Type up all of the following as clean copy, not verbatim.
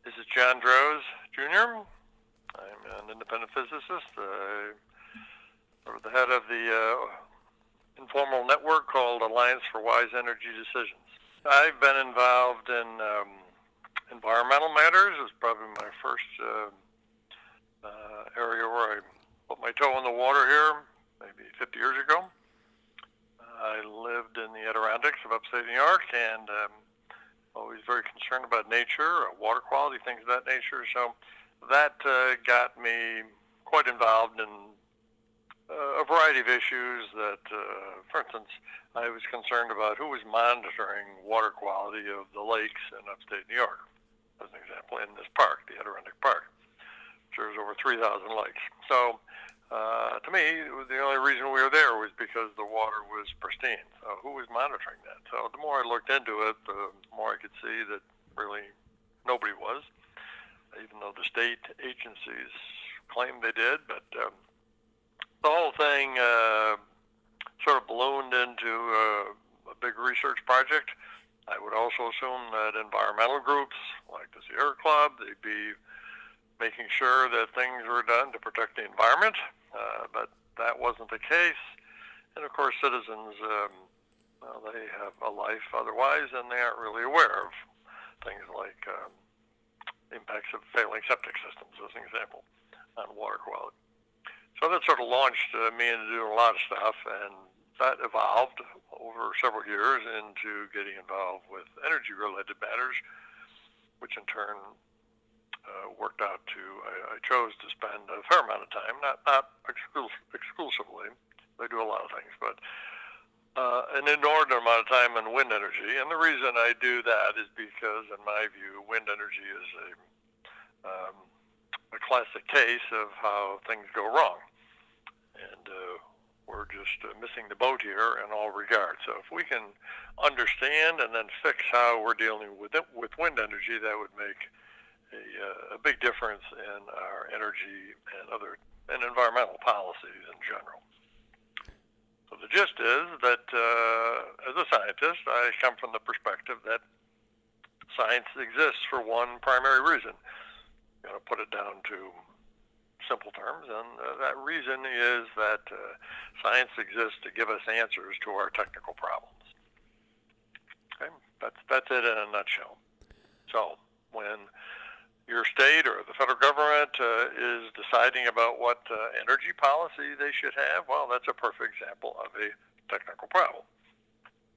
This is John Droz, Jr. I'm an independent physicist, sort of the head of the informal network called Alliance for Wise Energy Decisions. I've been involved in environmental matters. It's probably my first area where I put my toe in the water here, maybe 50 years ago. I lived in the Adirondacks of upstate New York, and always very concerned about nature, water quality, things of that nature. So that got me quite involved in a variety of issues that, for instance, I was concerned about who was monitoring water quality of the lakes in upstate New York, as an example, in this park, the Adirondack Park. There's over 3,000 lakes. So to me, the only reason we were there was because the water was pristine. So who was monitoring that? So the more I looked into it, the more I could see that really nobody was, even though the state agencies claimed they did. But the whole thing sort of ballooned into a big research project. I would also assume that environmental groups like the Sierra Club, they'd be making sure that things were done to protect the environment, but that wasn't the case. And of course, citizens, well, they have a life otherwise, and they aren't really aware of things like impacts of failing septic systems, as an example, on water quality. So that sort of launched me into doing a lot of stuff, and that evolved over several years into getting involved with energy-related matters, which in turn worked out to, I chose to spend a fair amount of time, not exclusively, they do a lot of things, but an inordinate amount of time on wind energy. And the reason I do that is because, in my view, wind energy is a classic case of how things go wrong. And we're just missing the boat here in all regards. So if we can understand and then fix how we're dealing with wind energy, that would make a big difference in our energy and environmental policies in general. So the gist is that as a scientist, I come from the perspective that science exists for one primary reason. I'm going to put it down to simple terms, and that reason is that science exists to give us answers to our technical problems. Okay, that's it in a nutshell. So when your state or the federal government is deciding about what energy policy they should have, well, that's a perfect example of a technical problem.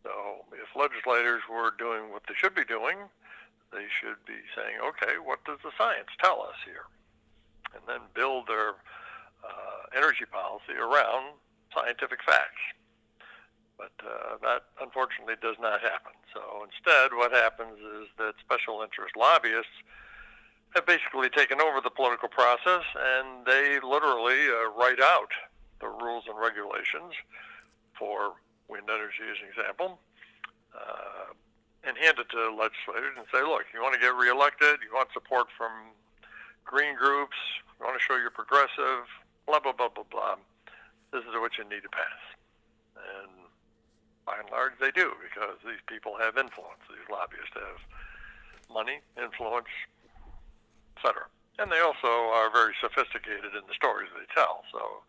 So if legislators were doing what they should be doing, they should be saying, okay, what does the science tell us here? And then build their energy policy around scientific facts. But that, unfortunately, does not happen. So instead, what happens is that special interest lobbyists have basically taken over the political process, and they literally write out the rules and regulations for wind energy, as an example, and hand it to legislators and say, look, you want to get reelected, you want support from green groups, you want to show you're progressive, blah, blah, blah, blah, blah. This is what you need to pass. And by and large, they do, because these people have influence. These lobbyists have money, influence, etc. And they also are very sophisticated in the stories they tell. So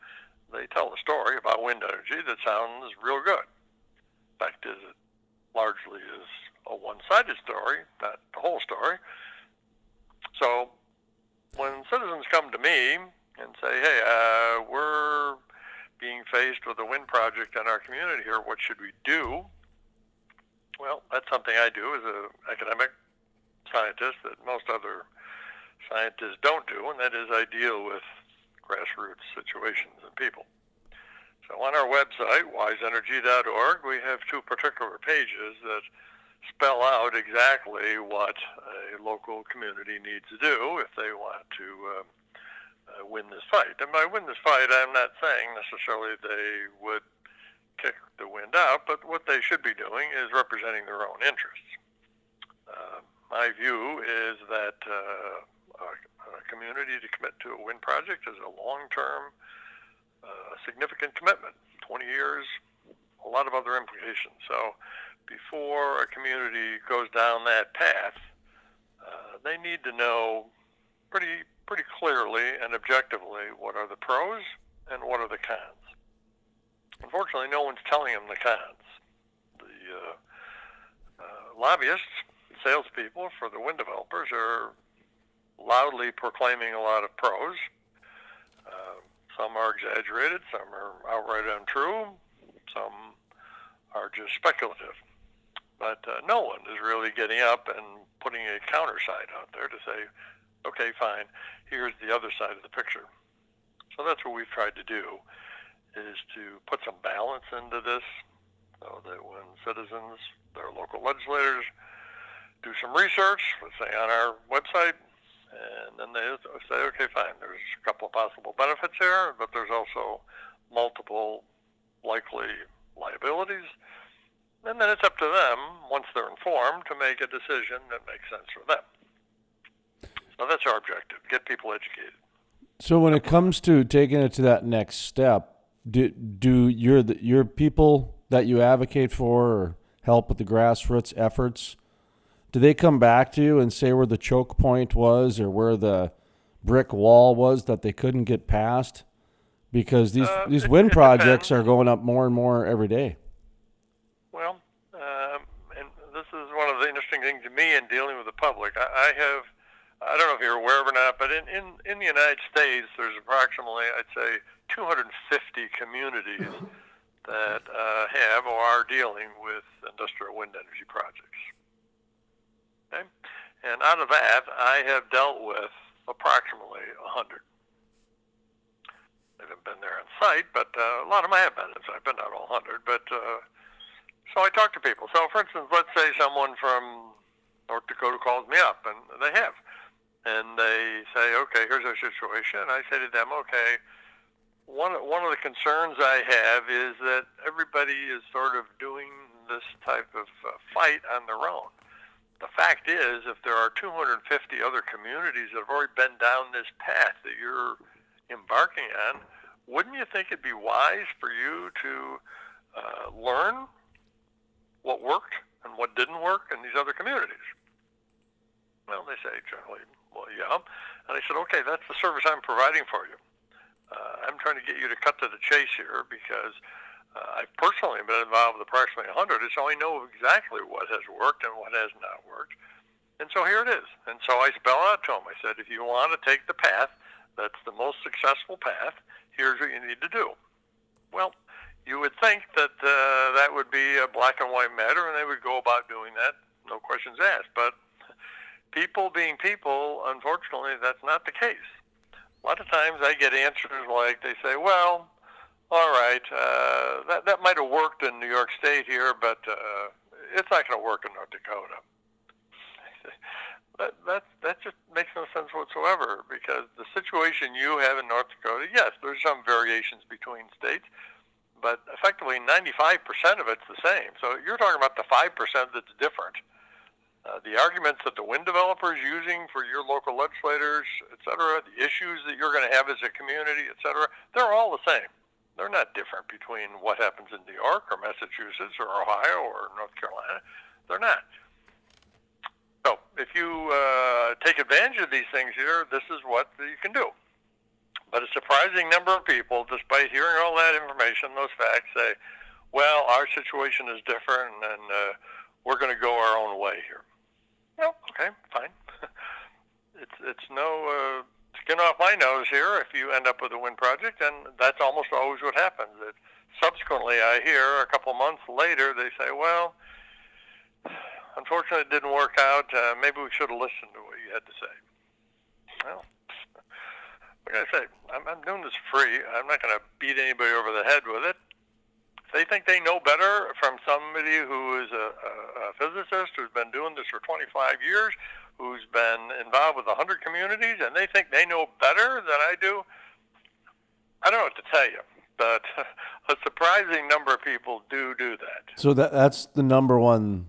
they tell a story about wind energy that sounds real good. Fact is, it largely is a one-sided story, not the whole story. So when citizens come to me and say, hey, we're being faced with a wind project in our community here, what should we do? Well, that's something I do as an academic scientist that most other scientists don't do, and that is I deal with grassroots situations and people. So on our website, wiseenergy.org, we have two particular pages that spell out exactly what a local community needs to do if they want to win this fight. And by win this fight, I'm not saying necessarily they would kick the wind out, but what they should be doing is representing their own interests. My view is that a community to commit to a wind project is a long-term, significant commitment, 20 years, a lot of other implications. So before a community goes down that path, they need to know pretty clearly and objectively what are the pros and what are the cons. Unfortunately, no one's telling them the cons. The lobbyists, salespeople for the wind developers are loudly proclaiming a lot of pros. Some are exaggerated, some are outright untrue, some are just speculative. But no one is really getting up and putting a counter side out there to say, okay, fine, here's the other side of the picture. So that's what we've tried to do, is to put some balance into this so that when citizens, their local legislators, do some research, let's say on our website, and then they say, okay, fine, there's a couple of possible benefits here, but there's also multiple likely liabilities. And then it's up to them, once they're informed, to make a decision that makes sense for them. So that's our objective, get people educated. So when it comes to taking it to that next step, do your people that you advocate for or help with the grassroots efforts, do they come back to you and say where the choke point was or where the brick wall was that they couldn't get past? Because these wind projects are going up more and more every day. Well, and this is one of the interesting things to me in dealing with the public. I don't know if you're aware of it or not, but in the United States, there's approximately, I'd say, 250 communities that have or are dealing with industrial wind energy projects. Okay? And out of that, I have dealt with approximately 100. I haven't been there on site, but a lot of them I have been. So I've been not all 100, but so I talk to people. So, for instance, let's say someone from North Dakota calls me up, and they have, and they say, okay, here's our situation. And I say to them, okay, one of the concerns I have is that everybody is sort of doing this type of fight on their own. The fact is, if there are 250 other communities that have already been down this path that you're embarking on, wouldn't you think it'd be wise for you to learn what worked and what didn't work in these other communities? Well, they say generally, well, yeah. And I said, okay, that's the service I'm providing for you. I'm trying to get you to cut to the chase here because I've personally been involved with approximately 100, so I know exactly what has worked and what has not worked. And so here it is. And so I spell out to them. I said, if you want to take the path that's the most successful path, here's what you need to do. Well, you would think that that would be a black and white matter, and they would go about doing that, no questions asked. But people being people, unfortunately, that's not the case. A lot of times I get answers like they say, well, all right, that might have worked in New York State here, but it's not going to work in North Dakota. That just makes no sense whatsoever, because the situation you have in North Dakota, yes, there's some variations between states, but effectively 95% of it's the same. So you're talking about the 5% that's different. The arguments that the wind developer is using for your local legislators, et cetera, the issues that you're going to have as a community, et cetera, they're all the same. They're not different between what happens in New York or Massachusetts or Ohio or North Carolina. They're not. So if you take advantage of these things here, this is what you can do. But a surprising number of people, despite hearing all that information, those facts, say, well, our situation is different and we're going to go our own way here. Well, okay, fine. It's no skin off my nose here if you end up with a wind project, and that's almost always what happens. Subsequently, I hear a couple months later, they say, well, unfortunately it didn't work out. Maybe we should have listened to what you had to say. Well, like I say, I'm doing this free. I'm not going to beat anybody over the head with it. They think they know better from somebody who is a physicist who's been doing this for 25 years, who's been involved with 100 communities, and they think they know better than I do. I don't know what to tell you, but a surprising number of people do that. So that's the number one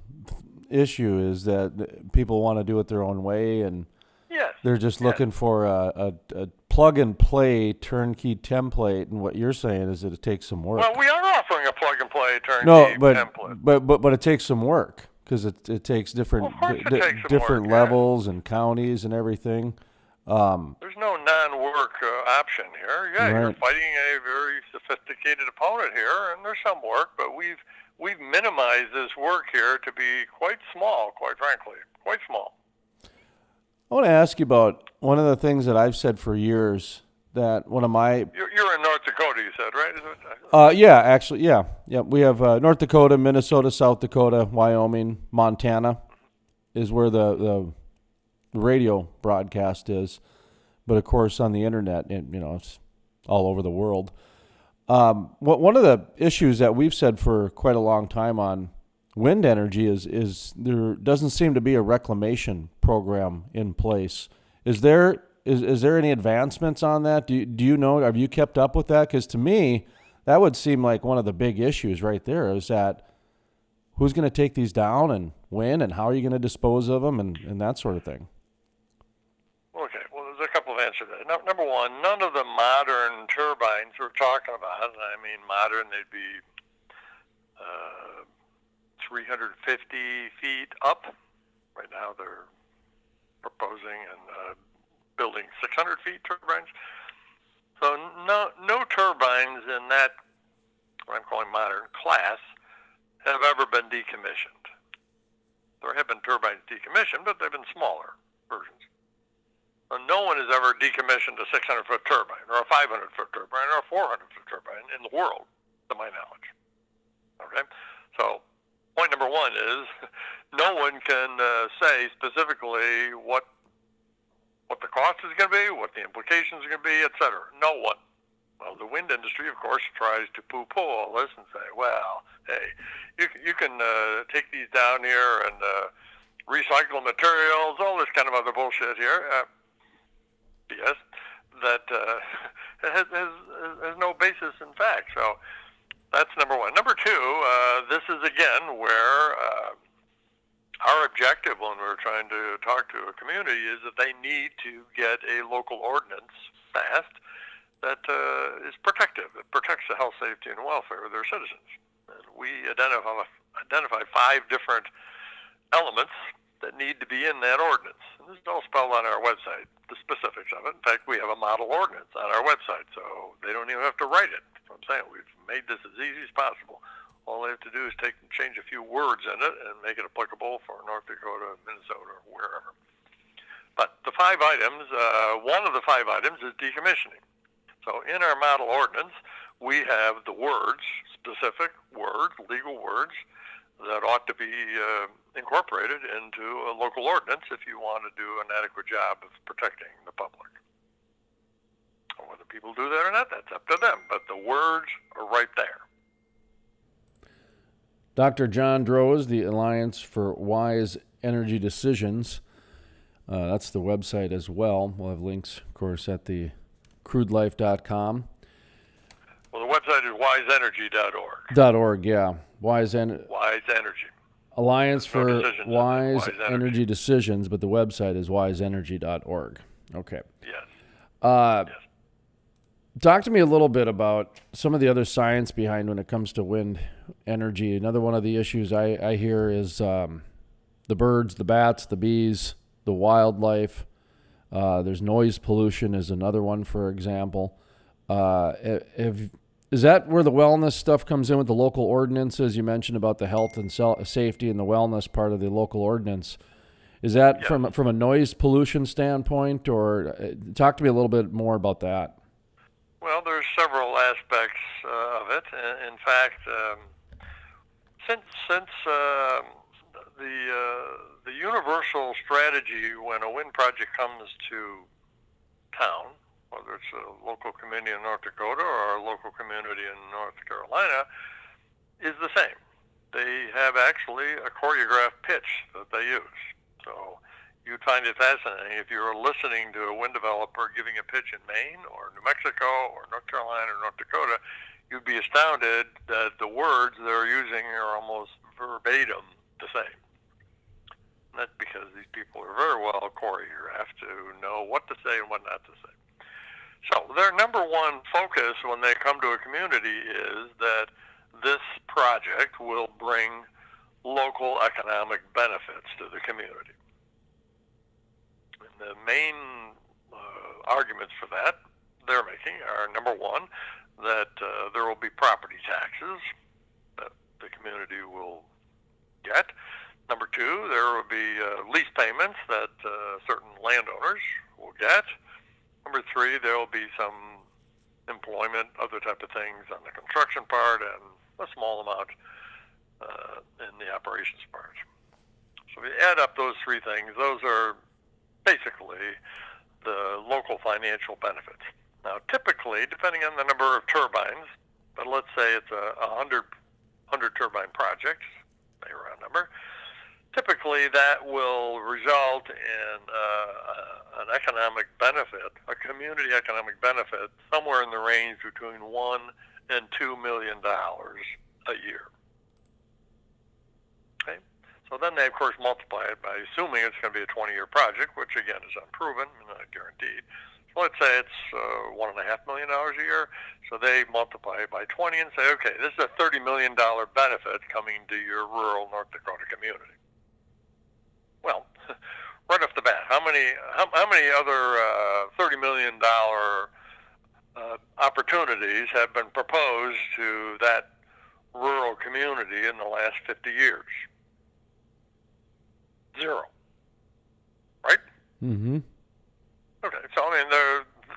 issue, is that people want to do it their own way, and yes, they're just looking for a plug-and-play turnkey template, and what you're saying is that it takes some work. Well, we are offering a plug-and-play turnkey No, template. but it takes some work. because it takes Well, of course it takes some different work, levels and counties and everything. There's no non-work option here. Yeah, Right. you're fighting a very sophisticated opponent here, and there's some work, but we've minimized this work here to be quite small, quite frankly, quite small. I want to ask you about one of the things that I've said for years. That one of my You're in North Dakota, you said, right? yeah, actually, yeah. We have North Dakota, Minnesota, South Dakota, Wyoming, Montana is where the radio broadcast is, but of course on the internet, it's all over the world. One of the issues that we've said for quite a long time on wind energy is there doesn't seem to be a reclamation program in place. Is there any advancements on that? Do you know? Have you kept up with that? Because to me, that would seem like one of the big issues right there. Is that who's going to take these down and when, and how are you going to dispose of them, and that sort of thing. Okay, well, there's a couple of answers to that. Number one, none of the modern turbines we're talking about, and I mean modern, they'd be 350 feet up. Right now they're proposing and building 600 feet turbines. So no turbines in that, what I'm calling modern class, have ever been decommissioned. There have been turbines decommissioned, but they've been smaller versions. So no one has ever decommissioned a 600-foot turbine, or a 500-foot turbine, or a 400-foot turbine in the world, to my knowledge. Okay? So point number one is no one can say specifically what the cost is going to be, what the implications are going to be, et cetera. No one. Well, the wind industry, of course, tries to poo-poo all this and say, well, hey, you can take these down here and recycle materials, all this kind of other bullshit here. BS that has no basis in fact. So that's number one. Number two, this is again where our objective when we're trying to talk to a community is that they need to get a local ordinance passed that is protective. It protects the health, safety, and welfare of their citizens. And we identify 5 different elements that need to be in that ordinance. And this is all spelled on our website, the specifics of it. In fact, we have a model ordinance on our website, so they don't even have to write it. So I'm saying we've made this as easy as possible. All they have to do is change a few words in it and make it applicable for North Dakota, Minnesota, or wherever. But the 5 items, one of the 5 items is decommissioning. So in our model ordinance, we have the words, specific words, legal words, that ought to be incorporated into a local ordinance if you want to do an adequate job of protecting the public. Whether people do that or not, that's up to them. But the words are right there. Dr. John Droz, the Alliance for Wise Energy Decisions. That's the website as well. We'll have links, of course, at the crudelife.com. Well, the website is wiseenergy.org. .org, yeah. Wise Energy. Alliance for Wise Energy Decisions, but the website is wiseenergy.org. Okay. Yes. Yes. Talk to me a little bit about some of the other science behind when it comes to wind energy. Another one of the issues I hear is the birds, the bats, the bees, the wildlife. There's noise pollution is another one, for example. Is that where the wellness stuff comes in with the local ordinances? You mentioned about the health and safety and the wellness part of the local ordinance. Is that from a noise pollution standpoint, or talk to me a little bit more about that? Well, there's several aspects of it. In fact, since the universal strategy when a wind project comes to town, whether it's a local community in North Dakota or a local community in North Carolina, is the same. They have actually a choreographed pitch that they use. So you'd find it fascinating if you were listening to a wind developer giving a pitch in Maine or New Mexico or North Carolina or North Dakota, you'd be astounded that the words they're using are almost verbatim the same. And that's because these people are very well choreographed to know what to say and what not to say. So their number one focus when they come to a community is that this project will bring local economic benefits to the community. And the main arguments for that they're making are, number one, that there will be property taxes that the community will get. Number two, there will be lease payments that certain landowners will get. Number three, there will be some employment, other type of things on the construction part, and a small amount in the operations part. So if you add up those three things, those are basically the local financial benefits. Now, typically, depending on the number of turbines, but let's say it's a 100 turbine project, a round number, typically that will result in an economic benefit, a community economic benefit, somewhere in the range between $1 and $2 million a year. Okay? So then they, of course, multiply it by assuming it's going to be a 20-year project, which, again, is unproven, not guaranteed. So let's say it's $1.5 million a year. So they multiply it by 20 and say, okay, this is a $30 million benefit coming to your rural North Dakota community. Well, right off the bat, how many other $30 million opportunities have been proposed to that rural community in the last 50 years? Zero. Right? Mm-hmm. Okay, so I mean,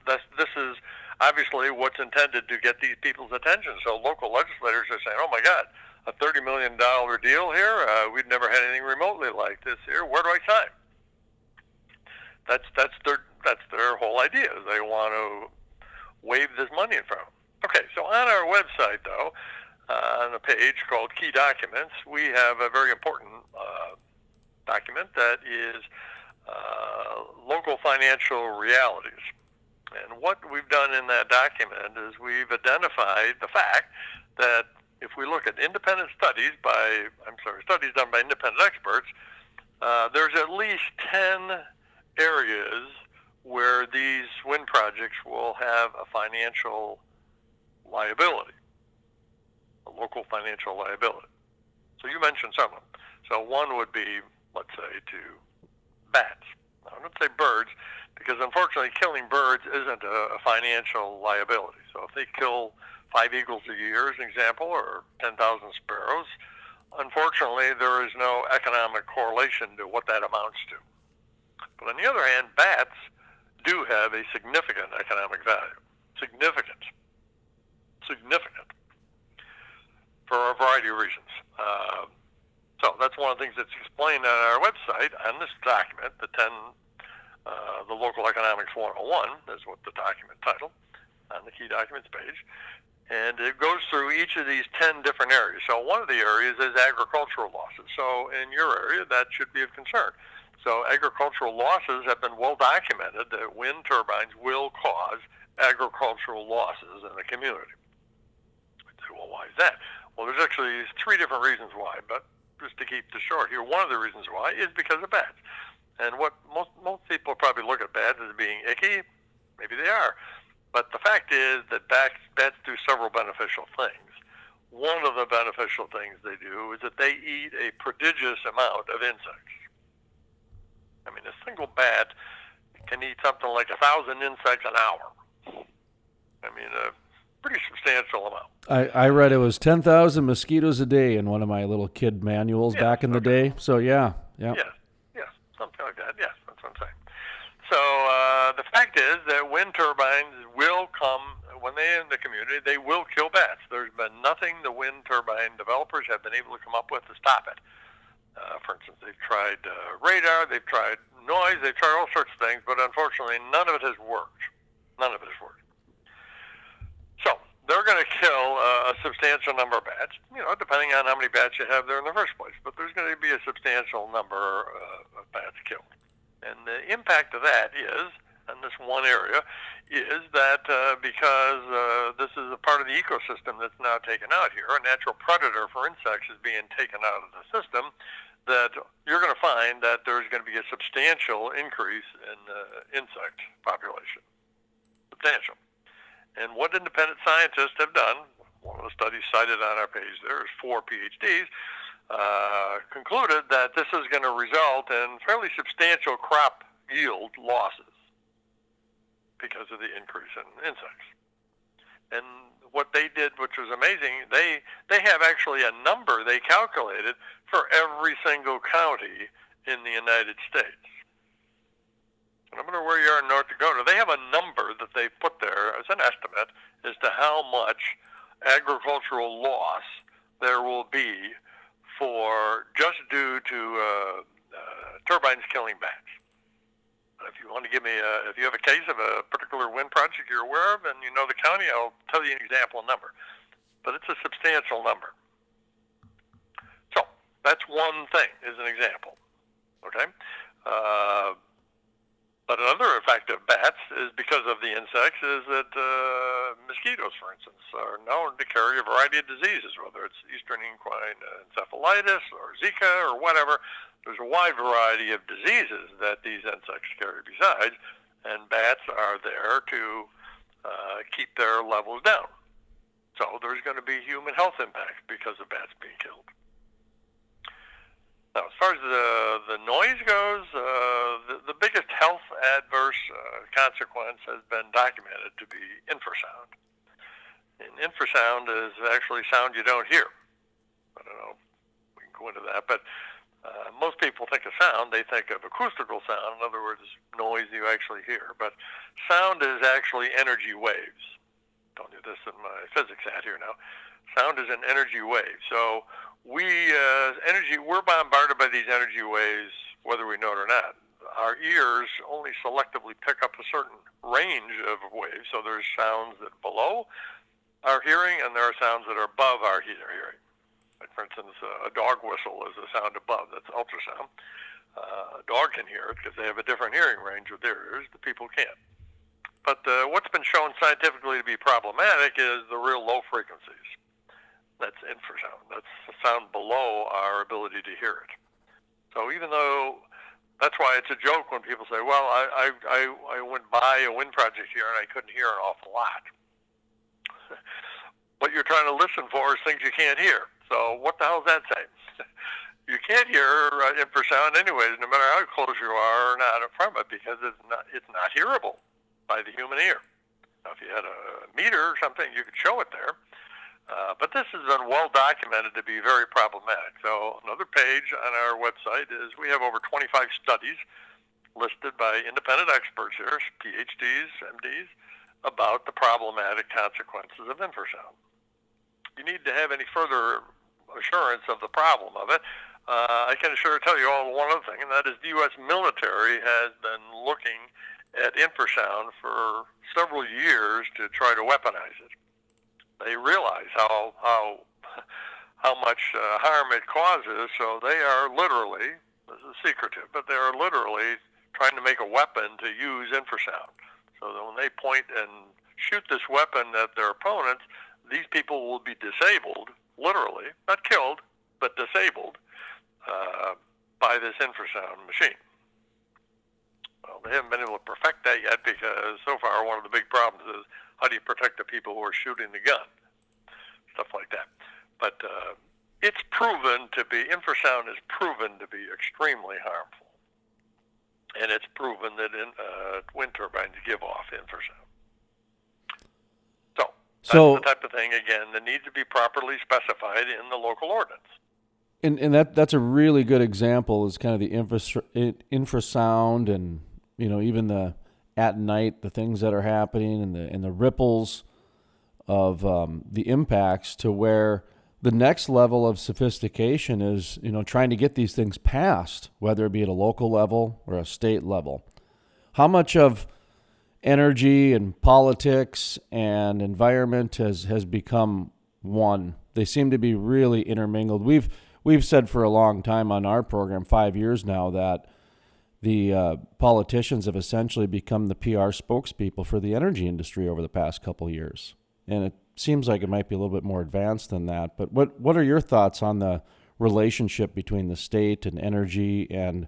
this is obviously what's intended to get these people's attention. So local legislators are saying, "Oh my God, a $30 million deal here? We've never had anything remotely like this here. Where do I sign?" That's their whole idea. They want to wave this money in front of them. Okay, so on our website, though, on a page called Key Documents, we have a very important document that is local financial realities. And what we've done in that document is we've identified the fact that if we look at independent studies studies done by independent experts, there's at least 10 areas where these wind projects will have a financial liability, a local financial liability. So you mentioned some of them. So one would be, let's say, to bats. I don't say birds, because unfortunately killing birds isn't a financial liability. So if they kill 5 eagles a year, as an example, or 10,000 sparrows, unfortunately there is no economic correlation to what that amounts to. But on the other hand, bats do have a significant economic value. Significant, for a variety of reasons. So that's one of the things that's explained on our website on this document, the Local Economics 101 is what the document title on the Key Documents page. And it goes through each of these 10 different areas. So one of the areas is agricultural losses. So in your area, that should be of concern. So agricultural losses have been well documented that wind turbines will cause agricultural losses in a community. Well, why is that? Well, there's actually 3 different reasons why, but just to keep this short here, one of the reasons why is because of bats. And what most people probably look at bats as being icky. Maybe they are. But the fact is that bats do several beneficial things. One of the beneficial things they do is that they eat a prodigious amount of insects. I mean, a single bat can eat something like 1,000 insects an hour. I mean, a pretty substantial amount. I read it was 10,000 mosquitoes a day in one of my little kid manuals back in the day. So yeah. Yes, something like that. Yes, that's what I'm saying. So the fact is that wind turbines will come, when they're in the community, they will kill bats. There's been nothing the wind turbine developers have been able to come up with to stop it. For instance, they've tried radar, they've tried noise, they've tried all sorts of things, but unfortunately none of it has worked. None of it has worked. So they're going to kill a substantial number of bats, depending on how many bats you have there in the first place. But there's going to be a substantial number of bats killed. And the impact of that is, in this one area, is that because this is a part of the ecosystem that's now taken out here, a natural predator for insects is being taken out of the system, that you're going to find that there's going to be a substantial increase in insect population. Substantial. And what independent scientists have done, one of the studies cited on our page there is 4 PhDs, concluded that this is going to result in fairly substantial crop yield losses because of the increase in insects. And what they did, which was amazing, they have actually a number they calculated for every single county in the United States. No matter where you are in North Dakota, they have a number that they put there as an estimate as to how much agricultural loss there will be for just due to turbines killing bats. If you want to give me if you have a case of a particular wind project you're aware of and you know the county, I'll tell you an example number. But it's a substantial number. So that's one thing, as an example. Okay? But another effect of bats is because of the insects is that mosquitoes, for instance, are known to carry a variety of diseases, whether it's eastern equine encephalitis or Zika or whatever. There's a wide variety of diseases that these insects carry besides, and bats are there to keep their levels down. So there's going to be human health impacts because of bats being killed. Now, as far as the noise goes, the biggest health adverse consequence has been documented to be infrasound. And infrasound is actually sound you don't hear. I don't know if we can go into that, but most people think of sound, they think of acoustical sound, in other words, noise you actually hear. But sound is actually energy waves. Don't do this in my physics hat here now. Sound is an energy wave. So we're bombarded by these energy waves, whether we know it or not. Our ears only selectively pick up a certain range of waves. So there's sounds that are below our hearing, and there are sounds that are above our hearing. Like, for instance, a dog whistle is a sound above. That's ultrasound. A dog can hear it because they have a different hearing range with their ears. The people can't. But what's been shown scientifically to be problematic is the real low frequencies. That's infrasound. That's the sound below our ability to hear it. So even though that's why it's a joke when people say, well, I went by a wind project here and I couldn't hear an awful lot. What you're trying to listen for is things you can't hear. So what the hell does that say? You can't hear infrasound anyways, no matter how close you are or not from it, because it's not hearable by the human ear. Now, if you had a meter or something, you could show it there. But this has been well documented to be very problematic. So another page on our website is we have over 25 studies listed by independent experts here, PhDs, MDs, about the problematic consequences of infrasound. You need to have any further assurance of the problem of it. I can tell you all one other thing, and that is the U.S. military has been looking at infrasound for several years to try to weaponize it. They realize how much harm it causes, so they are literally, this is secretive, but they are literally trying to make a weapon to use infrasound. So that when they point and shoot this weapon at their opponents, these people will be disabled, literally, not killed, but disabled by this infrasound machine. Well, they haven't been able to perfect that yet because so far one of the big problems is how do you protect the people who are shooting the gun? Stuff like that. But it's proven to be, infrasound is proven to be extremely harmful. And it's proven that wind turbines give off infrasound. So that's the type of thing, again, that needs to be properly specified in the local ordinance. And that's a really good example is kind of the infrasound and, even the at night, the things that are happening and the ripples of the impacts to where the next level of sophistication is, trying to get these things passed, whether it be at a local level or a state level. How much of energy and politics and environment has become one? They seem to be really intermingled. We've said for a long time on our program, 5 years now, that the politicians have essentially become the PR spokespeople for the energy industry over the past couple of years. And it seems like it might be a little bit more advanced than that. But what are your thoughts on the relationship between the state and energy and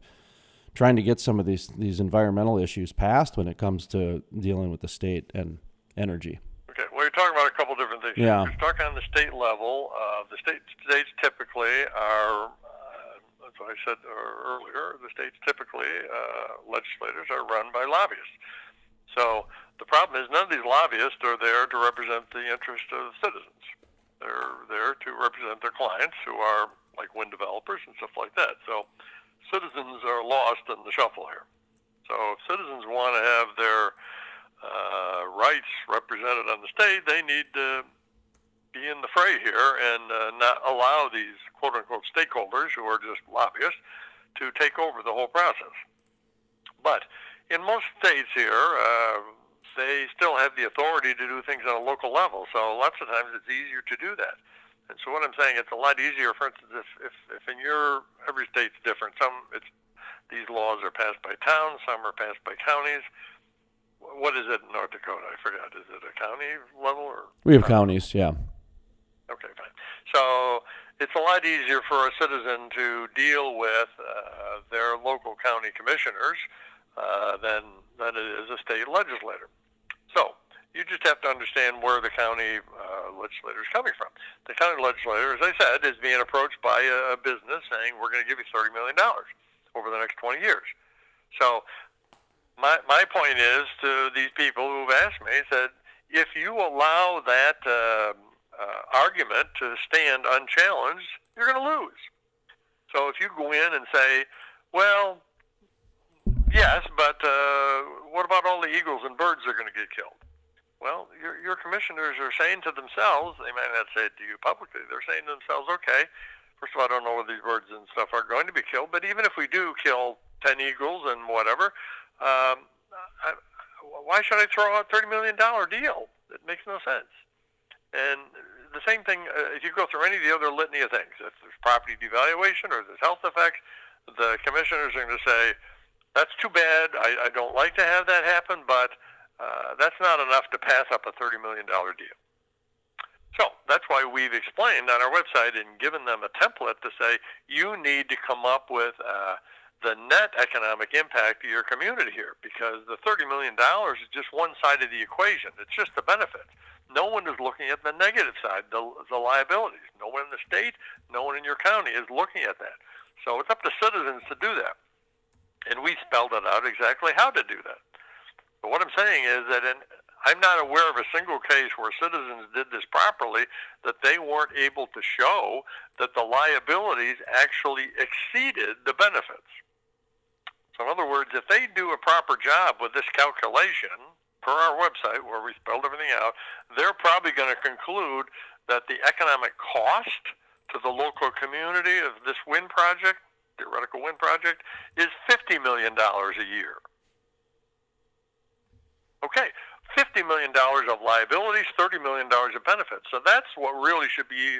trying to get some of these environmental issues passed when it comes to dealing with the state and energy? Okay, well, you're talking about a couple different things. Yeah. You're talking on the state level. The states typically are, as I said earlier, the states typically, legislators are run by lobbyists. So the problem is none of these lobbyists are there to represent the interest of citizens. They're there to represent their clients, who are like wind developers and stuff like that. So citizens are lost in the shuffle here. So if citizens want to have their rights represented on the state, they need to be in the fray here and not allow these quote-unquote stakeholders, who are just lobbyists, to take over the whole process. But in most states here, they still have the authority to do things on a local level. So lots of times it's easier to do that. And so what I'm saying, it's a lot easier, for instance, if in every state's different. These laws are passed by towns, some are passed by counties. What is it in North Dakota? I forgot. Is it a county level or? We have counties, yeah. Okay, fine. So it's a lot easier for a citizen to deal with their local county commissioners than it is a state legislator. So you just have to understand where the county legislator is coming from. The county legislator, as I said, is being approached by a business saying, we're going to give you $30 million over the next 20 years. So my point is to these people who've asked me, said, if you allow that argument to stand unchallenged, you're going to lose. So if you go in and say, well, yes, but what about all the eagles and birds that are going to get killed? Well, your commissioners are saying to themselves, they might not say it to you publicly, they're saying to themselves, okay, first of all, I don't know whether these birds and stuff are going to be killed, but even if we do kill 10 eagles and whatever, why should I throw out a $30 million deal? It makes no sense. And the same thing, if you go through any of the other litany of things, if there's property devaluation or there's health effects, the commissioners are going to say, that's too bad, I don't like to have that happen, but that's not enough to pass up a $30 million deal. So that's why we've explained on our website and given them a template to say, you need to come up with the net economic impact of your community here, because the $30 million is just one side of the equation. It's just the benefit. No one is looking at the negative side, the liabilities. No one in the state, no one in your county is looking at that. So it's up to citizens to do that. And we spelled it out exactly how to do that. But what I'm saying is that I'm not aware of a single case where citizens did this properly, that they weren't able to show that the liabilities actually exceeded the benefits. So in other words, if they do a proper job with this calculation, per our website where we spelled everything out, they're probably going to conclude that the economic cost to the local community of this wind project, theoretical wind project, is $50 million a year. Okay, $50 million of liabilities, $30 million of benefits. So that's what really should be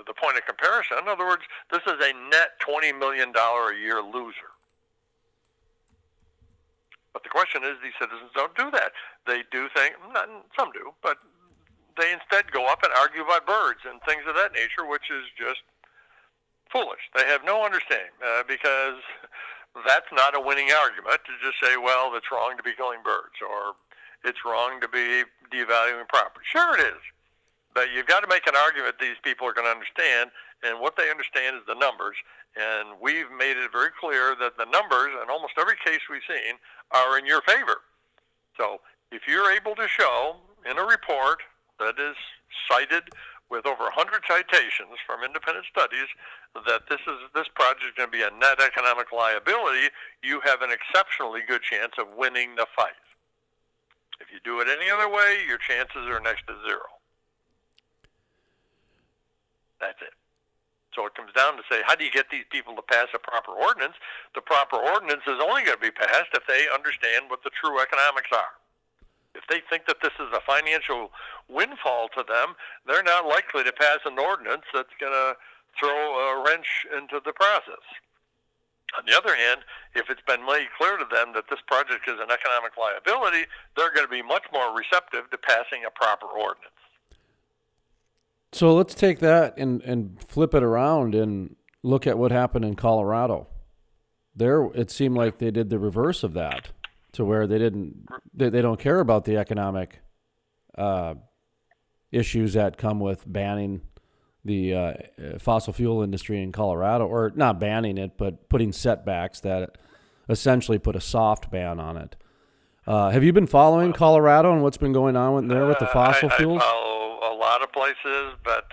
the point of comparison. In other words, this is a net $20 million a year loser. But the question is, these citizens don't do that. They do think, some do, but they instead go up and argue about birds and things of that nature, which is just foolish. They have no understanding because that's not a winning argument to just say, well, it's wrong to be killing birds or it's wrong to be devaluing property. Sure it is. But you've got to make an argument these people are going to understand, and what they understand is the numbers. And we've made it very clear that the numbers, in almost every case we've seen, are in your favor. So if you're able to show in a report that is cited with over 100 citations from independent studies that this project is going to be a net economic liability, you have an exceptionally good chance of winning the fight. If you do it any other way, your chances are next to zero. That's it. So it comes down to say, how do you get these people to pass a proper ordinance? The proper ordinance is only going to be passed if they understand what the true economics are. If they think that this is a financial windfall to them, they're not likely to pass an ordinance that's going to throw a wrench into the process. On the other hand, if it's been made clear to them that this project is an economic liability, they're going to be much more receptive to passing a proper ordinance. So let's take that and flip it around and look at what happened in Colorado. There, it seemed like they did the reverse of that. to where they don't care about the economic issues that come with banning the fossil fuel industry in Colorado, or not banning it, but putting setbacks that essentially put a soft ban on it. Have you been following Colorado and what's been going on there with the fossil fuels? I follow a lot of places, but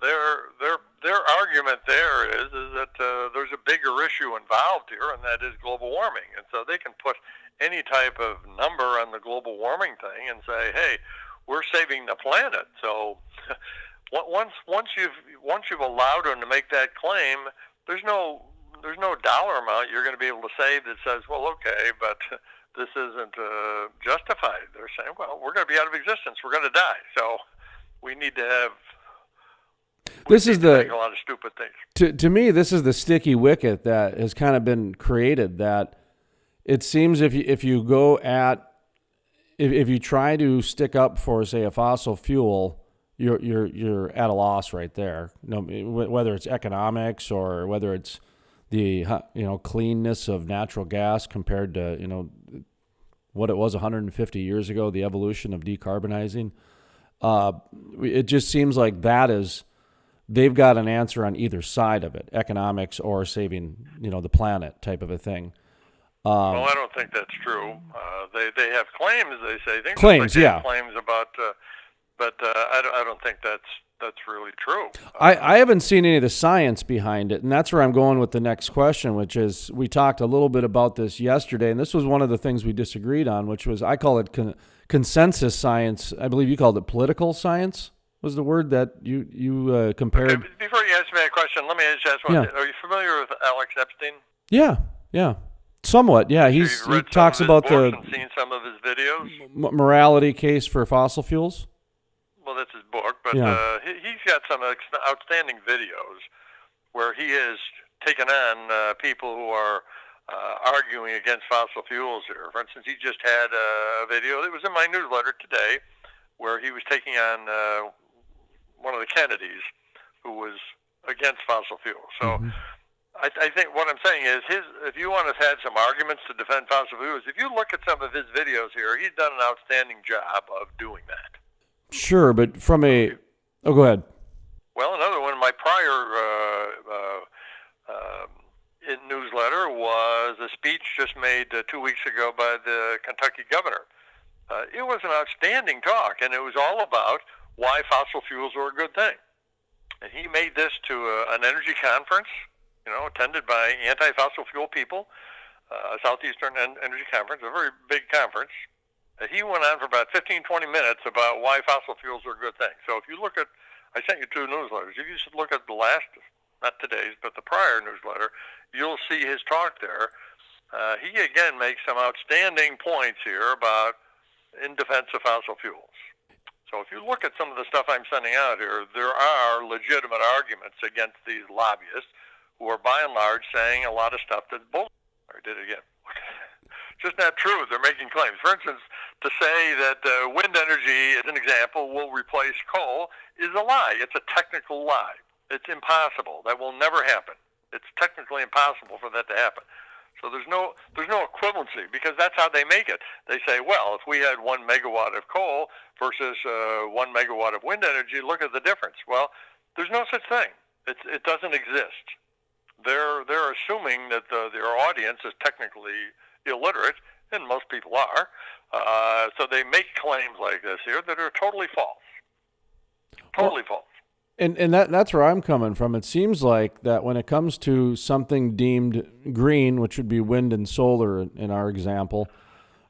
their argument there is that there's a bigger issue involved here, and that is global warming. And so they can put any type of number on the global warming thing and say, hey, we're saving the planet. So once you've allowed them to make that claim, there's no dollar amount you're going to be able to say that says, well, okay, but this isn't justified. They're saying, well, we're going to be out of existence. We're going to die. So we need to have. Make a lot of stupid things. To me, this is the sticky wicket that has kind of been created. That it seems if you try to stick up for, say, a fossil fuel, you're at a loss right there. Whether it's economics or whether it's the cleanness of natural gas compared to what it was 150 years ago, the evolution of decarbonizing. It just seems like they've got an answer on either side of it, economics or saving the planet type of a thing. Well, I don't think that's true. They have claims. They say claims, yeah. Claims about, but I don't think that's really true. I haven't seen any of the science behind it, and that's where I'm going with the next question, which is we talked a little bit about this yesterday, and this was one of the things we disagreed on, which was I call it consensus science. I believe you called it political science. Was the word that you compared? Okay, before you ask me that question, let me just ask one. Yeah. Are you familiar with Alex Epstein? Yeah. Somewhat, yeah. He talks about the and seen some of his videos. Morality case for fossil fuels. Well, that's his book, but Yeah. He's got some outstanding videos where he has taken on people who are arguing against fossil fuels here. For instance, he just had a video that was in my newsletter today where he was taking on one of the Kennedys who was against fossil fuels. So Mm-hmm. I think what I'm saying is if you want to have some arguments to defend fossil fuels, if you look at some of his videos here, he's done an outstanding job of doing that. Sure, but from a... Oh, go ahead. Well, another one, my prior newsletter was a speech just made 2 weeks ago by the Kentucky governor. It was an outstanding talk, and it was all about why fossil fuels are a good thing. And he made this to an energy conference, attended by anti-fossil fuel people, Southeastern Energy Conference, a very big conference. He went on for about 15, 20 minutes about why fossil fuels are a good thing. So if you look at, I sent you 2 newsletters. If you should look at the last, not today's, but the prior newsletter, you'll see his talk there. He, again, makes some outstanding points here about in defense of fossil fuels. So if you look at some of the stuff I'm sending out here, there are legitimate arguments against these lobbyists who are, by and large, saying a lot of stuff that's bullshit. I did it again. Just not true. They're making claims. For instance, to say that wind energy, as an example, will replace coal is a lie. It's a technical lie. It's impossible. That will never happen. It's technically impossible for that to happen. So there's no equivalency because that's how they make it. They say, well, if we had 1 megawatt of coal versus 1 megawatt of wind energy, look at the difference. Well, there's no such thing. It doesn't exist. They're assuming that their audience is technically illiterate, and most people are. So they make claims like this here that are totally false. Totally false. And that's where I'm coming from. It seems like that when it comes to something deemed green, which would be wind and solar in our example,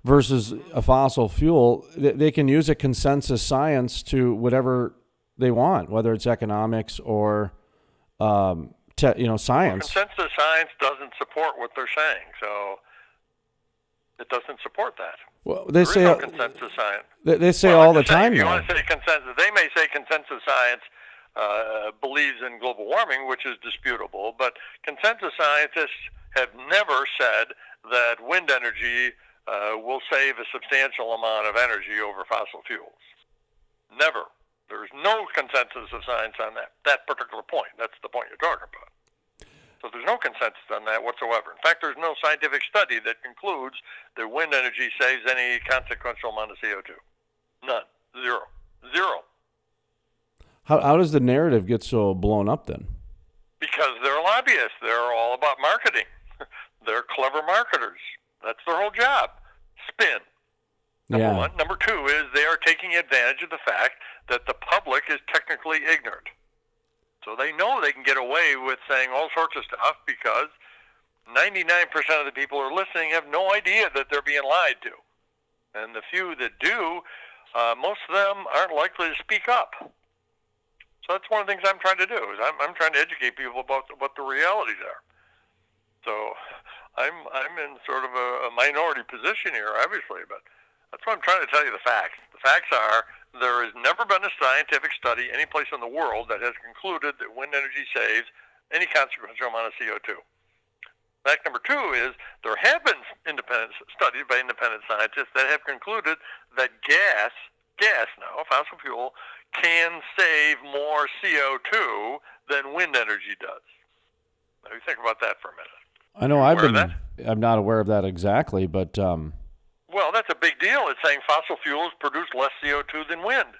versus a fossil fuel, they can use a consensus science to whatever they want, whether it's economics or science. Well, consensus science doesn't support what they're saying, so it doesn't support that. Well, there is no consensus science. They say all the time. If you want to say consensus, they may say consensus science believes in global warming, which is disputable, but consensus scientists have never said that wind energy will save a substantial amount of energy over fossil fuels. Never. There's no consensus of science on that particular point. That's the point you're talking about. So there's no consensus on that whatsoever. In fact, there's no scientific study that concludes that wind energy saves any consequential amount of CO2. None. Zero. Zero. How does the narrative get so blown up then? Because they're lobbyists. They're all about marketing. They're clever marketers. That's their whole job. Spin. Number one. Number two is they are taking advantage of the fact that the public is technically ignorant. So they know they can get away with saying all sorts of stuff because 99% of the people who are listening have no idea that they're being lied to. And the few that do, most of them aren't likely to speak up. So that's one of the things I'm trying to do, is I'm trying to educate people about what the realities are. So I'm in sort of a minority position here, obviously, but that's why I'm trying to tell you the facts. The facts are there has never been a scientific study any place in the world that has concluded that wind energy saves any consequential amount of CO2. Fact number two is there have been independent studies by independent scientists that have concluded that gas now, fossil fuel, can save more CO2 than wind energy does. Now you think about that for a minute. I know I'm not aware of that exactly, but well, that's a big deal. It's saying fossil fuels produce less CO2 than wind.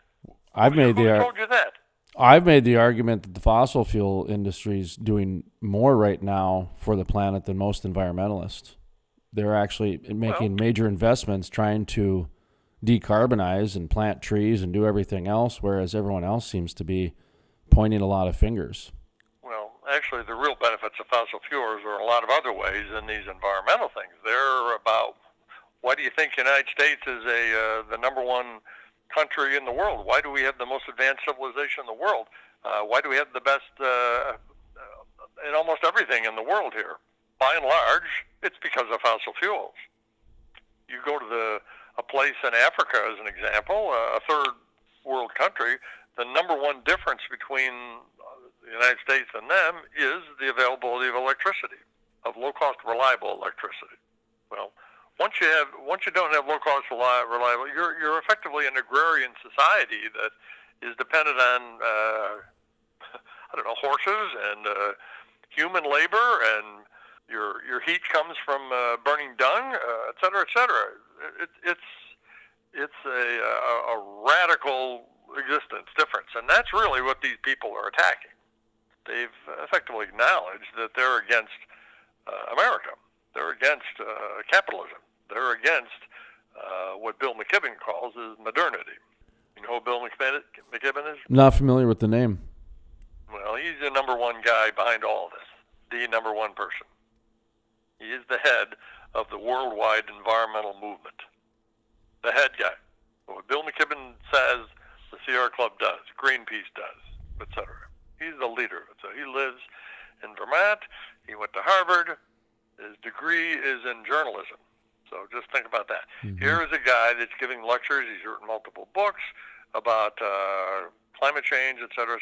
Who told you that? I've made the argument that the fossil fuel industry is doing more right now for the planet than most environmentalists. They're actually making major investments trying to decarbonize and plant trees and do everything else, whereas everyone else seems to be pointing a lot of fingers. Well, actually, the real benefits of fossil fuels are a lot of other ways than these environmental things. They're about, why do you think the United States is the number one country in the world? Why do we have the most advanced civilization in the world? Why do we have the best in almost everything in the world here? By and large, it's because of fossil fuels. You go to a place in Africa, as an example, a third world country, the number one difference between the United States and them is the availability of electricity, of low-cost, reliable electricity. Well, once you don't have low-cost, reliable, you're effectively an agrarian society that is dependent on horses and human labor, and your heat comes from burning dung, et cetera, et cetera. It's a radical existence difference, and that's really what these people are attacking. They've effectively acknowledged that they're against America. They're against capitalism. They're against what Bill McKibben calls is modernity. You know who Bill McKibben is? Not familiar with the name. Well, he's the number one guy behind all of this, the number one person. He is the head of the worldwide environmental movement. The head guy. What Bill McKibben says, the Sierra Club does, Greenpeace does, etc. He's the leader of it. So he lives in Vermont. He went to Harvard. His degree is in journalism. So just think about that. Mm-hmm. Here is a guy that's giving lectures. He's written multiple books about climate change, et cetera,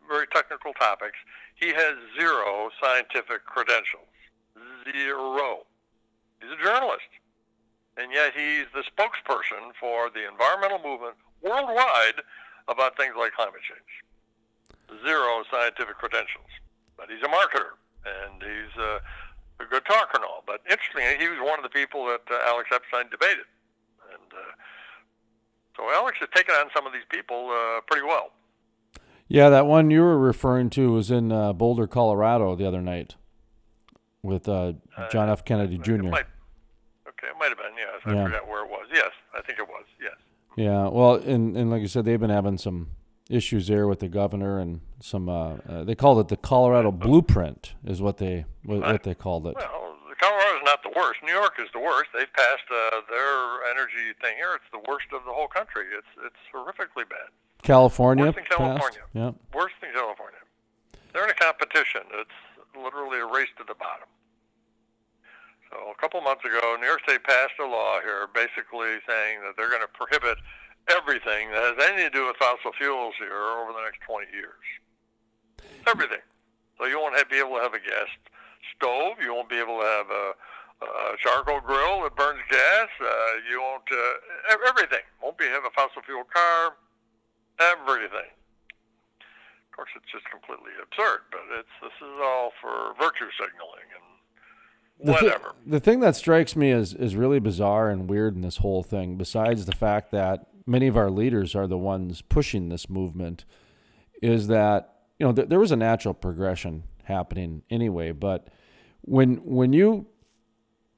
very technical topics. He has zero scientific credentials. Zero. He's a journalist. And yet he's the spokesperson for the environmental movement worldwide about things like climate change. Zero scientific credentials. But he's a marketer, and he's a good talker and all. But interestingly, he was one of the people that Alex Epstein debated. And so Alex has taken on some of these people pretty well. Yeah, that one you were referring to was in Boulder, Colorado the other night with John F. Kennedy Jr. It might have been, yes. I forgot where it was. Yes, I think it was, yes. Yeah, well, and like you said, they've been having some issues there with the governor and some, they called it the Colorado Blueprint is what they called it. Well, Colorado's not the worst. New York is the worst. They've passed their energy thing here. It's the worst of the whole country. It's horrifically bad. California? Worse than California. Yeah. Worse than California. They're in a competition. It's literally a race to the bottom. So a couple months ago, New York State passed a law here basically saying that they're going to prohibit everything that has anything to do with fossil fuels here over the next 20 years. Everything. So you won't be able to have a gas stove. You won't be able to have a charcoal grill that burns gas. You won't, everything. Won't be have a fossil fuel car. Everything. Of course, it's just completely absurd, but this is all for virtue signaling and whatever. The thing that strikes me is really bizarre and weird in this whole thing, besides the fact that many of our leaders are the ones pushing this movement, is that, there was a natural progression happening anyway, but when you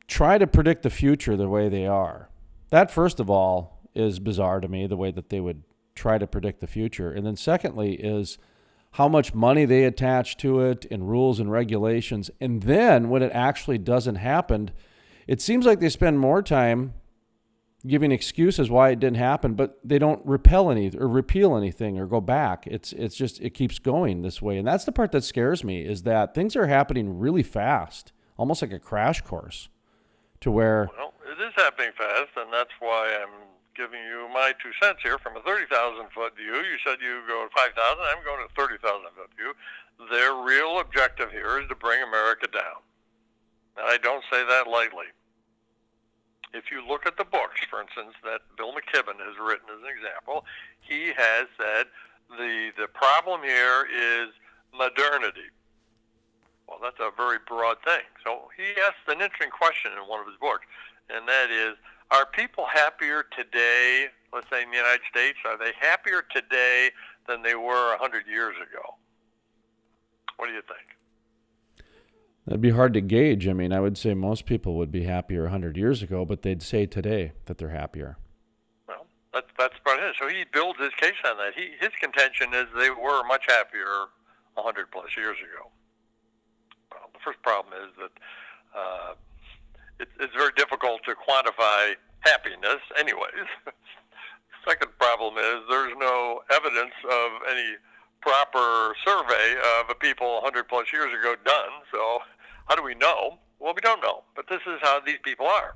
try to predict the future the way they are, that first of all is bizarre to me, the way that they would try to predict the future. And then secondly is how much money they attach to it and rules and regulations. And then when it actually doesn't happen, it seems like they spend more time giving excuses why it didn't happen, but they don't repeal anything or go back. It's just, it keeps going this way. And that's the part that scares me, is that things are happening really fast, almost like a crash course, to where... Well, it is happening fast, and that's why I'm giving you my 2 cents here from a 30,000-foot view. You said you go to 5,000. I'm going to 30,000-foot view. Their real objective here is to bring America down. And I don't say that lightly. If you look at the books, for instance, that Bill McKibben has written as an example, he has said the problem here is modernity. Well, that's a very broad thing. So he asked an interesting question in one of his books, and that is, are people happier today, let's say in the United States, are they happier today than they were 100 years ago? What do you think? That'd be hard to gauge. I mean, I would say most people would be happier 100 years ago, but they'd say today that they're happier. Well, that's about it. So he builds his case on that. His contention is they were much happier 100 plus years ago. Well, the first problem is that it's very difficult to quantify happiness anyways. Second problem is there's no evidence of any proper survey of a people 100 plus years ago done. So how do we know? Well, we don't know. But this is how these people are.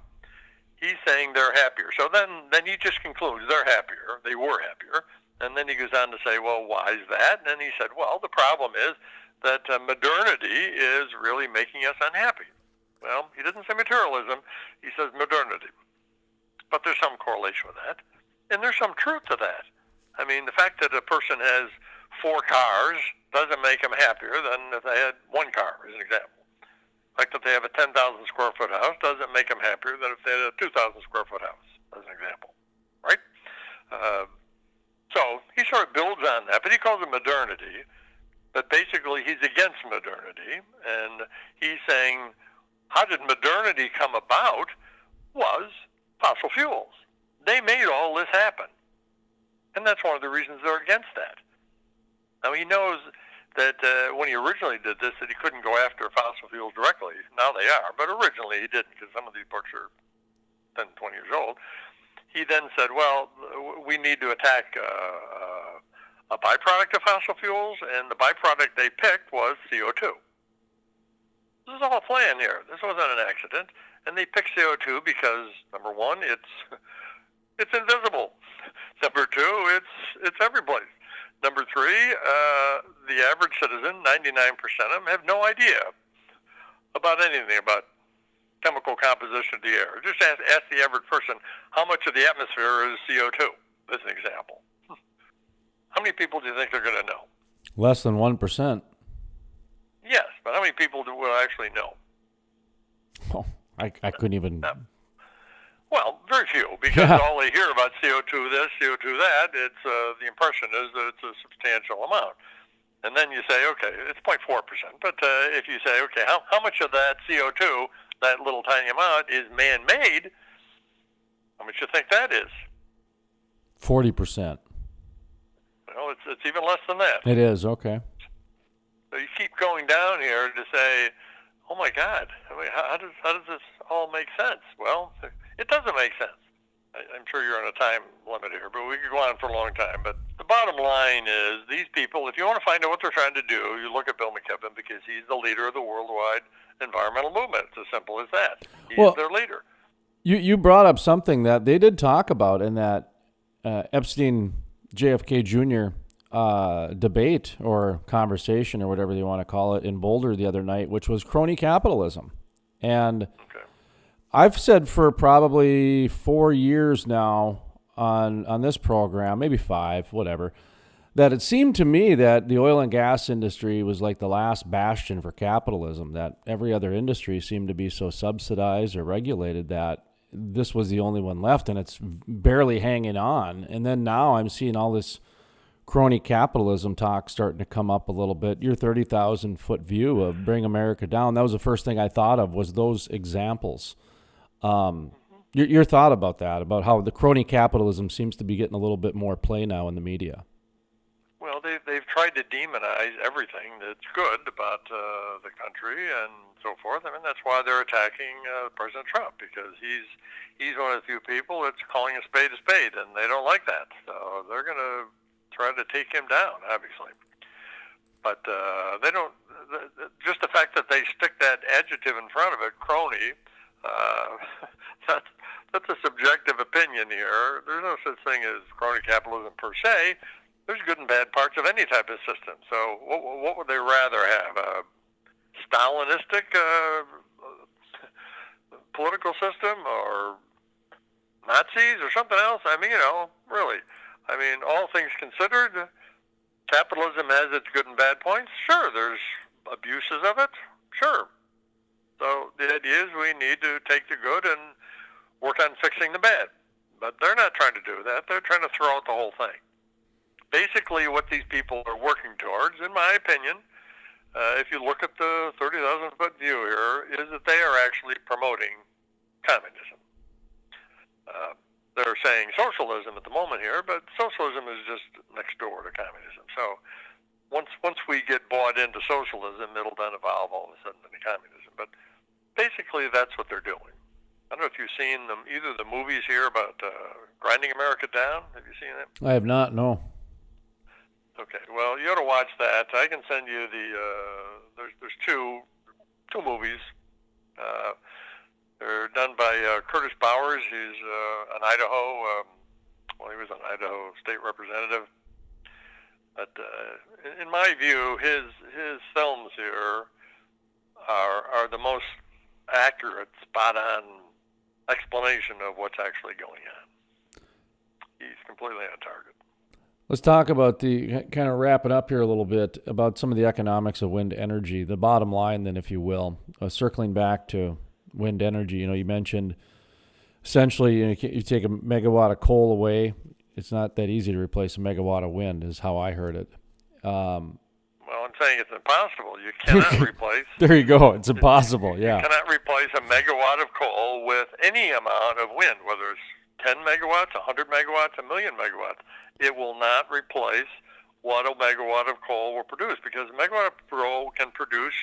He's saying they're happier. So then he just concludes they're happier. They were happier. And then he goes on to say, well, why is that? And then he said, well, the problem is that modernity is really making us unhappy. Well, he doesn't say materialism. He says modernity. But there's some correlation with that. And there's some truth to that. I mean, the fact that a person has 4 cars doesn't make them happier than if they had 1 car, as an example. The fact that they have a 10,000 square foot house doesn't make them happier than if they had a 2,000 square foot house, as an example. Right? So he sort of builds on that, but he calls it modernity. But basically, he's against modernity, and he's saying, how did modernity come about? Was fossil fuels. They made all this happen. And that's one of the reasons they're against that. Now, he knows that when he originally did this, that he couldn't go after fossil fuels directly. Now they are, but originally he didn't, because some of these books are 10, 20 years old. He then said, well, we need to attack a byproduct of fossil fuels, and the byproduct they picked was CO2. This is all a plan here. This wasn't an accident. And they picked CO2 because, number one, it's invisible. Number two, it's every place. Number three, the average citizen, 99% of them, have no idea about anything about chemical composition of the air. Just ask the average person how much of the atmosphere is CO2, as an example. How many people do you think they're going to know? Less than 1%. Yes, but how many people will actually know? Oh, I couldn't even... Well, very few, because all they hear about CO2 this, CO2 that, it's the impression is that it's a substantial amount. And then you say, okay, it's 0.4%. But if you say, okay, how much of that CO2, that little tiny amount, is man-made, how much do you think that is? 40%. Well, it's even less than that. It is, okay. So you keep going down here to say, oh my God, I mean, how does this all make sense? Well, it doesn't make sense. I'm sure you're on a time limit here, but we could go on for a long time. But the bottom line is these people, if you want to find out what they're trying to do, you look at Bill McKibben because he's the leader of the worldwide environmental movement. It's as simple as that. He's their leader. You brought up something that they did talk about in that Epstein JFK Jr. Debate or conversation or whatever you want to call it in Boulder the other night, which was crony capitalism. And I've said for probably 4 years now on this program, maybe 5, whatever, that it seemed to me that the oil and gas industry was like the last bastion for capitalism, that every other industry seemed to be so subsidized or regulated that this was the only one left, and it's barely hanging on. And then now I'm seeing all this crony capitalism talk starting to come up a little bit. Your 30,000 foot view of Bring America Down, that was the first thing I thought of, was those examples. Your thought about that, about how the crony capitalism seems to be getting a little bit more play now in the media. Well, they've tried to demonize everything that's good about the country and so forth. I mean, that's why they're attacking President Trump, because he's one of the few people that's calling a spade, and they don't like that. So they're going to try to take him down, obviously. But they don't. Just the fact that they stick that adjective in front of it, crony, that's a subjective opinion here. There's no such thing as crony capitalism per se. There's good and bad parts of any type of system. So what would they rather have? A Stalinistic political system, or Nazis, or something else? I mean, really. I mean, all things considered, capitalism has its good and bad points. Sure, there's abuses of it. Sure. So the idea is we need to take the good and work on fixing the bad. But they're not trying to do that. They're trying to throw out the whole thing. Basically, what these people are working towards, in my opinion, if you look at the 30,000 foot view here, is that they are actually promoting communism. They're saying socialism at the moment here, but socialism is just next door to communism. So once we get bought into socialism, it'll then evolve all of a sudden into communism. But basically, that's what they're doing. I don't know if you've seen either the movies here about Grinding America Down. Have you seen it? I have not, no. Okay, well, you ought to watch that. I can send you there's two movies. They're done by Curtis Bowers. He's an Idaho, he was an Idaho state representative. But in my view, his films here are the most accurate, spot-on explanation of what's actually going on. He's completely on target. Let's talk about kind of wrap it up here a little bit, about some of the economics of wind energy, the bottom line then, if you will. Circling back to wind energy, you mentioned essentially you take a megawatt of coal away. It's not that easy to replace a megawatt of wind, is how I heard it. Well, I'm saying it's impossible. You cannot replace. There you go. It's impossible, yeah. You cannot replace a megawatt of coal with any amount of wind, whether it's 10 megawatts, 100 megawatts, 1,000,000 megawatts. It will not replace what a megawatt of coal will produce, because a megawatt of coal can produce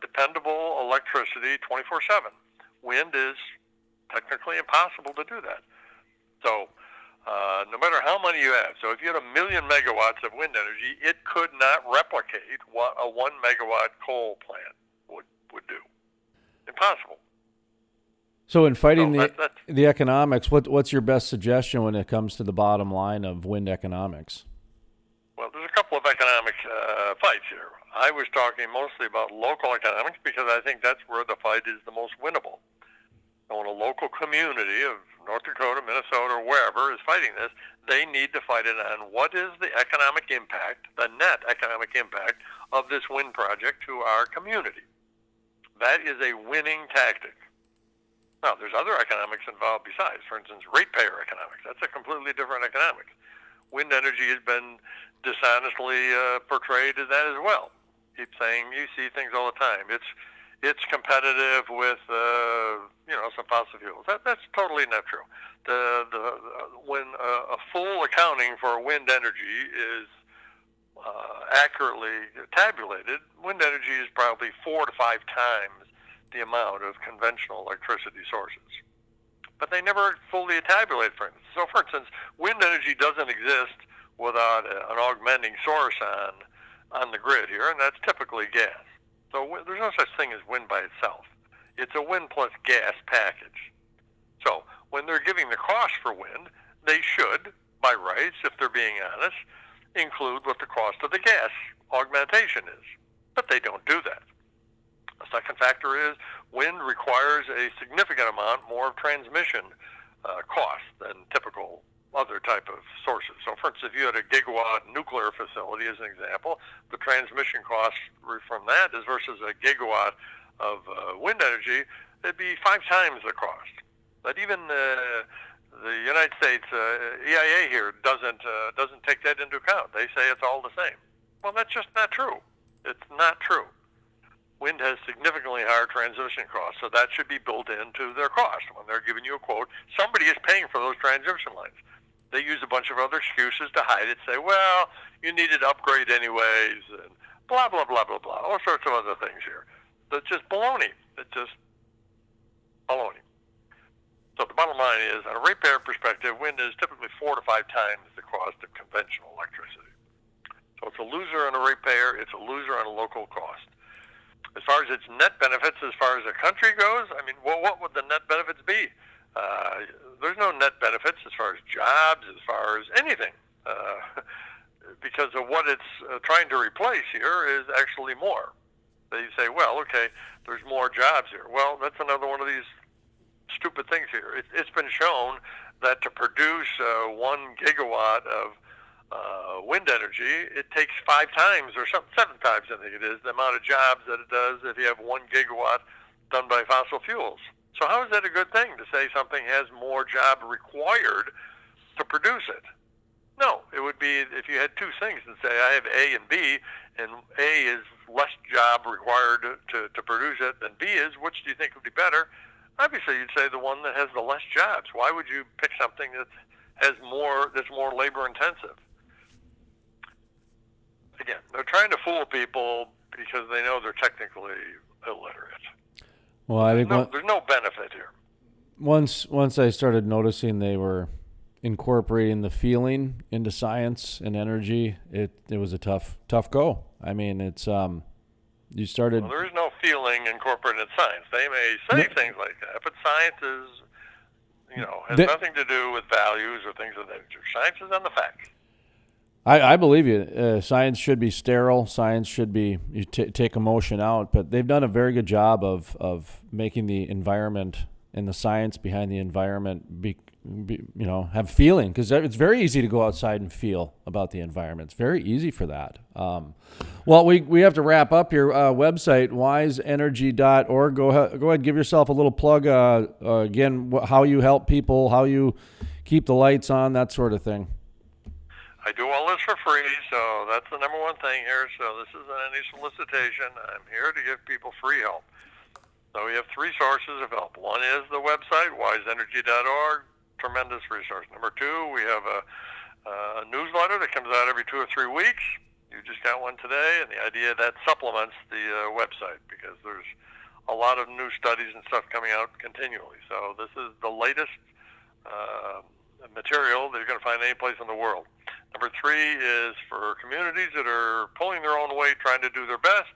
dependable electricity 24/7. Wind is technically impossible to do that. So no matter how many you have, so if you had 1,000,000 megawatts of wind energy, it could not replicate what a 1 megawatt coal plant would do. Impossible. So in fighting the economics, what's your best suggestion when it comes to the bottom line of wind economics? Well, there's a couple of economic fights here. I was talking mostly about local economics because I think that's where the fight is the most winnable. So when a local community of North Dakota, Minnesota, or wherever is fighting this, they need to fight it on what is the economic impact, the net economic impact of this wind project to our community. That is a winning tactic. Now, there's other economics involved besides. For instance, ratepayer economics. That's a completely different economics. Wind energy has been dishonestly portrayed as that as well. Keep saying, you see things all the time. It's competitive with some fossil fuels. That's totally not true. When a full accounting for wind energy is accurately tabulated, wind energy is probably 4 to 5 times the amount of conventional electricity sources. But they never fully tabulate, for instance. So, for instance, wind energy doesn't exist without an augmenting source on the grid here, and that's typically gas. So there's no such thing as wind by itself. It's a wind plus gas package. So when they're giving the cost for wind, they should, by rights, if they're being honest, include what the cost of the gas augmentation is. But they don't do that. The second factor is wind requires a significant amount more of transmission cost than typical other type of sources. So, for instance, if you had a gigawatt nuclear facility, as an example, the transmission cost from that is versus a gigawatt of wind energy, it'd be 5 times the cost. But even the United States EIA here doesn't take that into account. They say it's all the same. Well, that's just not true. It's not true. Wind has significantly higher transmission costs, so that should be built into their cost. When they're giving you a quote, somebody is paying for those transmission lines. They use a bunch of other excuses to hide it, say, well, you needed to upgrade anyways, and blah, blah, blah, blah, blah, all sorts of other things here. That's just baloney. It's just baloney. So the bottom line is, on a ratepayer perspective, wind is typically 4 to 5 times the cost of conventional electricity. So it's a loser on a ratepayer, it's a loser on a local cost. As far as its net benefits, as far as the country goes, I mean, well, what would the net benefits be? There's no net benefits as far as jobs, as far as anything, because of what it's trying to replace here is actually more. They say, well, okay, there's more jobs here. Well, that's another one of these stupid things here. It's been shown that to produce 1 gigawatt of wind energy, it takes 5 times or 7 times, I think it is, the amount of jobs that it does if you have 1 gigawatt done by fossil fuels. So how is that a good thing to say something has more job required to produce it? No, it would be if you had 2 things and say I have A and B, and A is less job required to produce it than B is, which do you think would be better? Obviously, you'd say the one that has the less jobs. Why would you pick something that has more, that's more labor intensive? Again, they're trying to fool people because they know they're technically illiterate. Well, I think there's no benefit here. Once I started noticing they were incorporating the feeling into science and energy, it was a tough go. I mean, it's you started. Well, there is no feeling incorporated in science. They may say things like that, but science is, has nothing to do with values or things of that nature. Science is on the facts. I believe you. Science should be sterile. Science should be take emotion out. But they've done a very good job of making the environment and the science behind the environment have feeling, because it's very easy to go outside and feel about the environment. It's very easy for that. Well, we have to wrap up here. Website wiseenergy.org. Go ahead, give yourself a little plug. Again, how you help people, how you keep the lights on, that sort of thing. I do all this for free, so that's the number one thing here. So this isn't any solicitation. I'm here to give people free help. So we have 3 sources of help. One is the website, wiseenergy.org, tremendous resource. Number 2, we have a newsletter that comes out every 2 or 3 weeks. You just got one today, and the idea that supplements the website, because there's a lot of new studies and stuff coming out continually. So this is the latest material that you're going to find any place in the world. Number 3 is for communities that are pulling their own weight, trying to do their best.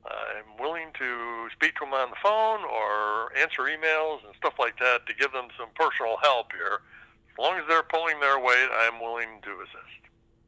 I'm willing to speak to them on the phone or answer emails and stuff like that to give them some personal help here. As long as they're pulling their weight, I'm willing to assist.